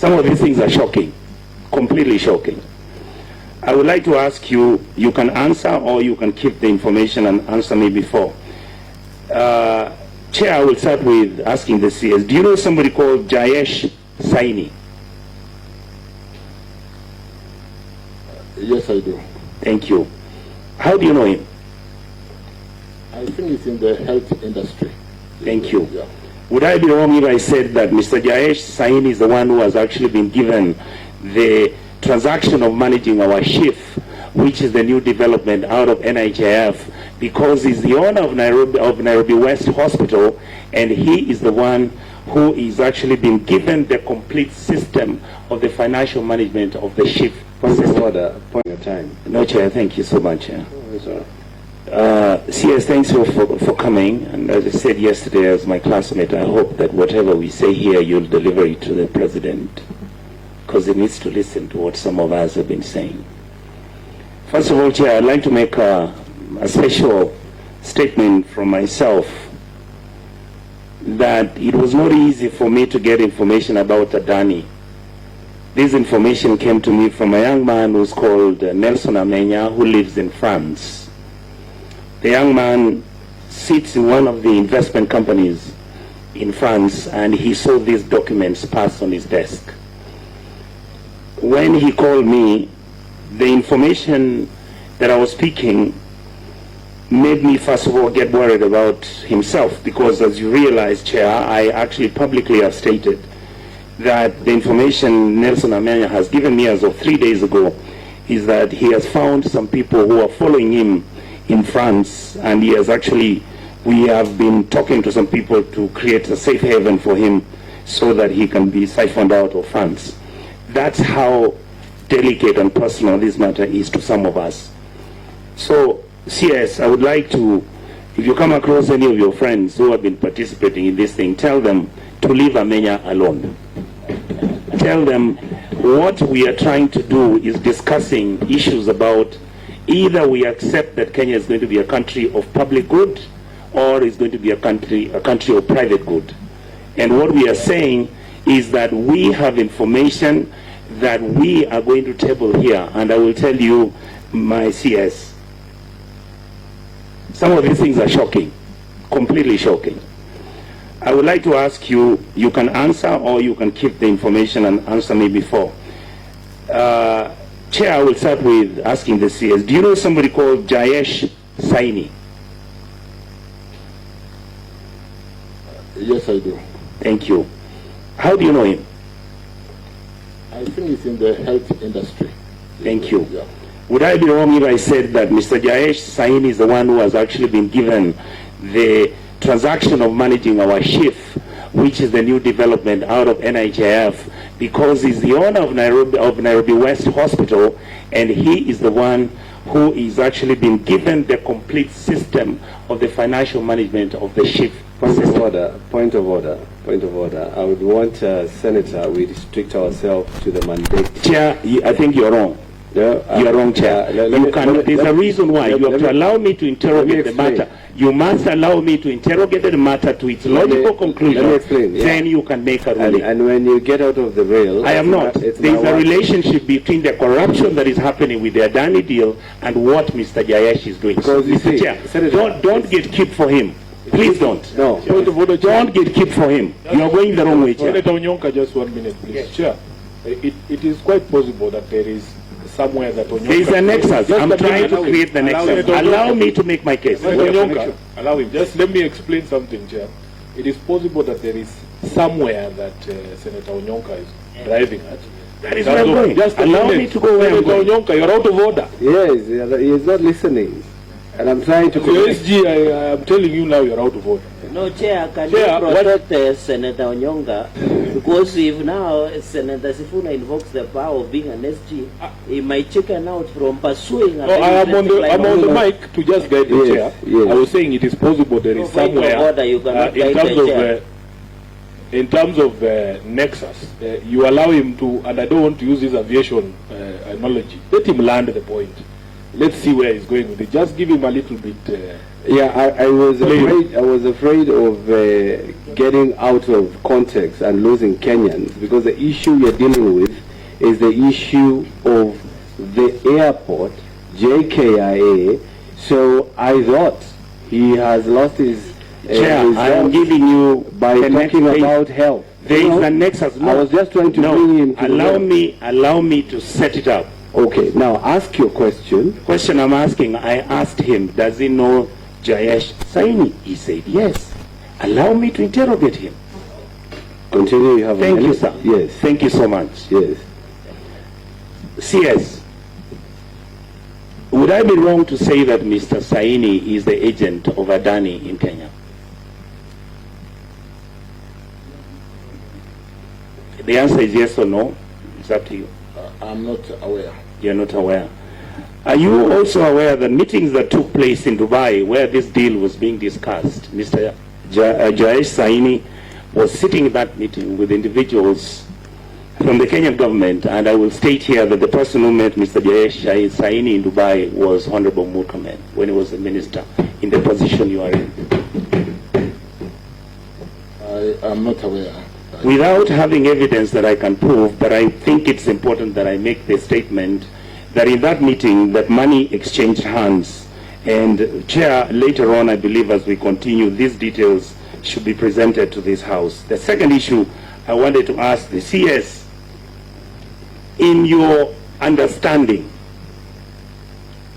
Some of these things are shocking, completely shocking. I would like to ask you, you can answer or you can keep the information and answer me before. Chair, I will start with asking the CS. Do you know somebody called Jayesh Saini? Yes, I do. Thank you. How do you know him? I think it's in the health industry. Thank you. Yeah. Would I be wrong if I said that Mr. Jayesh Saini is the one who has actually been given the transaction of managing our shift, which is the new development out of NHIF, because he's the owner of Nairobi West Hospital, and he is the one who is actually been given the complete system of the financial management of the shift. Point of order, point of time. No, Chair, thank you so much. Chair. Oh, CS, thanks for coming. And as I said yesterday as my classmate, I hope that whatever we say here, you'll deliver it to the President, because he needs to listen to what some of us have been saying. First of all, Chair, I'd like to make a special statement from myself that it was not easy for me to get information about Adani. This information came to me from a young man who's called Nelson Amenya, who lives in France. The young man sits in one of the investment companies in France, and he saw these documents passed on his desk. When he called me, the information that I was speaking made me first of all get worried about himself, because as you realize, Chair, I actually publicly have stated that the information Nelson Amenya has given me as of 3 days ago is that he has found some people who are following him in France, and he has actually, we have been talking to some people to create a safe haven for him so that he can be siphoned out of France. That's how delicate and personal this matter is to some of us. So, CS, I would like to, if you come across any of your friends who have been participating in this thing, tell them to leave Amenya alone. Tell them what we are trying to do is discussing issues about either we accept that Kenya is going to be a country of public good or is going to be a country of private good. And what we are saying is that we have information that we are going to table here, and I will tell you, my CS, some of these things are shocking, completely shocking. I would like to ask you, you can answer or you can keep the information and answer me before. Chair, I will start with asking the CS. Do you know somebody called Jayesh Saini? Yes, I do. Thank you. How do you know him? I think it's in the health industry. Thank you. Yeah. Would I be wrong if I said that Mr. Jayesh Saini is the one who has actually been given the transaction of managing our shift, which is the new development out of NHIF, because he's the owner of Nairobi West Hospital, and he is the one who is actually been given the complete system of the financial management of the shift. Point of order, point of order, point of order. I would want, Senator, we restrict ourselves to the mandate. Chair, I think you're wrong. No, you are wrong, Chair. There's a reason why. You have to allow me to interrogate the matter. You must allow me to interrogate the matter to its logical conclusion. Let me explain. Yeah. Then you can make a ruling. And when you get out of the rail... I am not. There's a relationship between the corruption that is happening with the Adani deal and what Mr. Jayesh is doing. Because you Mr. see, Chair, Senator, don't get keep for him. Please don't. No. Don't get keep for him. You are going the wrong way, Chair. Senator Onyonka, just 1 minute, please. Yes. Chair, it is quite possible that there is somewhere that Onyonka... There is a nexus. I'm trying to create the nexus. Allow me to make my case. Onyonka, allow him. Just let me explain something, Chair. It is possible that there is somewhere that Senator Onyonka is driving at. That is where I'm going. Just allow me to go where I'm going. Senator Onyonka, you're out of order. Yes, he is not listening. And I'm trying to... SG, I am telling you now, you're out of order. No, Chair, can you protect Senator Onyonka? Because if now Senator Sifuna invokes the power of being an SG, he might chicken out from pursuing... No, I'm on the mic to just guide the Chair. Yes. I was saying it is possible there is somewhere... Order, you cannot guide the Chair. In terms of nexus, you allow him to, and I don't want to use this aviation analogy, let him land the point. let's see where he's going with it. Just give him a little bit. Yeah, I was afraid of getting out of context and losing Kenyans, because the issue we are dealing with is the issue of the airport, JKIA. So I thought he has lost his. Chair, I am giving you by talking about health. There is a nexus. I was just trying to bring him to allow me to set it up. Okay, now ask your question. The question I'm asking, I asked him, does he know Jayesh Saini? He said yes. Allow me to interrogate him. Continue. You have a Thank you, minute. sir. Yes. Thank you so much. Yes. CS, would I be wrong to say that Mr. Saini is the agent of Adani in Kenya? The answer is yes or no. It's up to you. I'm not aware. You're not aware. Are you also aware that meetings that took place in Dubai where this deal was being discussed, Mr. Jayesh Saini was sitting in that meeting with individuals from the Kenyan government, and I will state here that the person who met Mr. Jayesh Saini in Dubai was Honorable Murkomen when he was a minister in the position you are in. I am not aware. Without having evidence that I can prove, but I think it's important that I make the statement that in that meeting that money exchanged hands, and Chair, later on I believe as we continue, these details should be presented to this House. The second issue I wanted to ask the CS, in your understanding,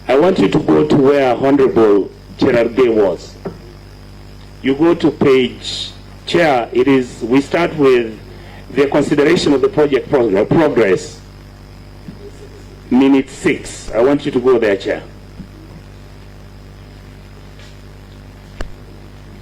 I want you to go to where Honorable Gerard Gay was. You go to page, Chair, it is, we start with the consideration of the project progress, minute 6. I want you to go there, Chair.